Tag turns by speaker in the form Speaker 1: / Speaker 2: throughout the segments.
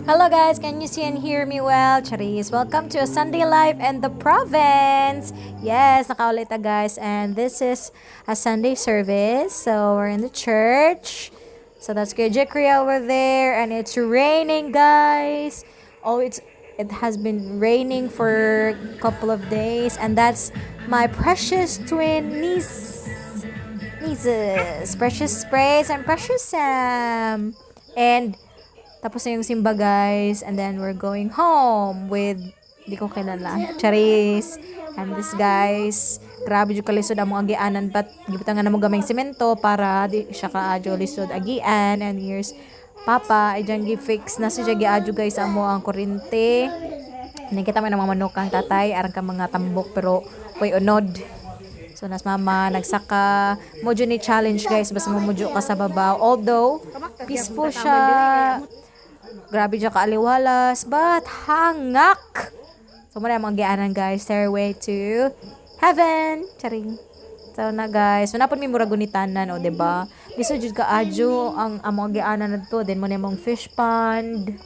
Speaker 1: Hello guys, can you see and hear me well? Charis, welcome to a Sunday Life in the province. Yes, nakaulit na guys, and this is a Sunday service. So we're in the church. So that's good. Jekria over there, and it's raining, guys. Oh, it has been raining for a couple of days, and that's my precious twin nieces, Precious Sprays and Precious Sam. And tapos na yung simba, guys. And then, we're going home with, di ko kilala, Charis. And this, guys. Grabe yung kalisod ang mga agianan. But, gibutangan na mo gamay semento para di siya ka-adyo lisod agian. And here's Papa. Ay dyan gi-fix na siya gi-adyo, guys. Amo ang kurente. Nakita mo ng mga manukang tatay. Arang ka mga tambok. Pero, way unod. So, nas mama, nagsaka. Mojo ni challenge, guys. Basta mamujo ka sa babaw. Although, peaceful siya. Grabe dyan kaaliwalas, but hangak! So, muna mga gianan, guys. Stairway to heaven! Charing. So, na, guys. So, napon may mura gunitanan, o, diba? Liso dyan ka adyo ang mga gianan na to. Then, muna yung fish pond.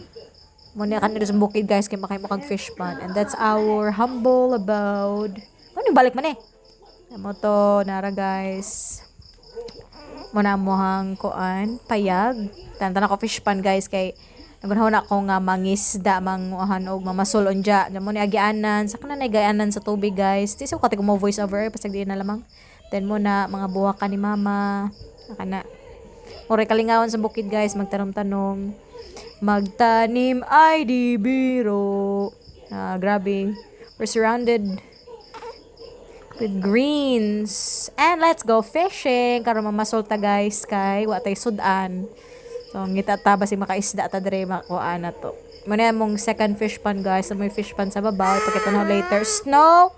Speaker 1: Muna kan sa bukid, guys. Kaya makay makag fish pond. And that's our humble abode. Ano yung balik man eh? Amo to, nara, guys. Muna mo hang kuan, payag. Tantan ako fish pond, guys, kay nagunahon ako nga mangisda, manguhan og mamasulon dya. Diyan mo ni agianan. Sa kanan agianan sa tubig, guys. Di sa ko mo voice over. Pasag di na lamang. Then mo na mga buwak ka ni mama. Nakana. Ore kalingawan sa bukid, guys. Magtanong-tanong. Magtanim ay di biro. Grabe. We're surrounded with greens. And let's go fishing. Karon mamasulta, guys. Kay watay sudan. So, ngita ta basi makaisda ta dire makuha na to. Muna mong second fish pan, guys. So, may fish pan sa babaw. Pakita na later. Snow!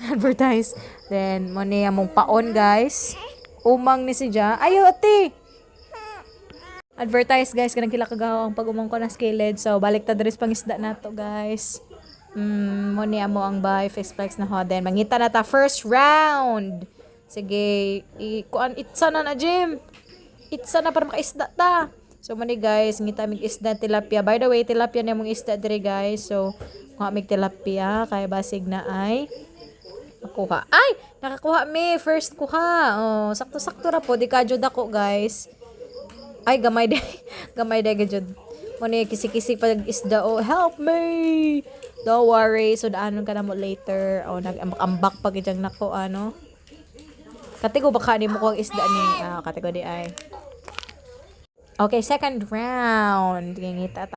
Speaker 1: Advertise. Then, muna mong paon, guys. Umang ni si Ja. Ayo, ate! Advertise, guys. Kanang kila kagawang pag umang ko na skillet. So, balik ta dire pang isda na to, guys. Muna mo ang bay. Fish flex na ho. Then, mangita na ta first round. Sige. Kuan itsa na Jim. Itsa na para makaisda ta. So, mani guys, ngita mig isda tilapia. By the way, tilapia na mong isda dire, guys. So, kuha mig tilapia. Kaya basig na ay nakuha. Ay! Nakakuha mi. First kuha. Oh, sakto-sakto ra po. Di ka jud ako, guys. Ay, gamay day. Gamay day ka jud. Mani, kisi-kisi pa isda. Oh, help me! Don't worry. So, daanon ka na mo later. Oh, nag-ambak pag idyang nako, ano. Katigo baka ni mo kong isda ni katigo di ay. Okay, second round. Ngita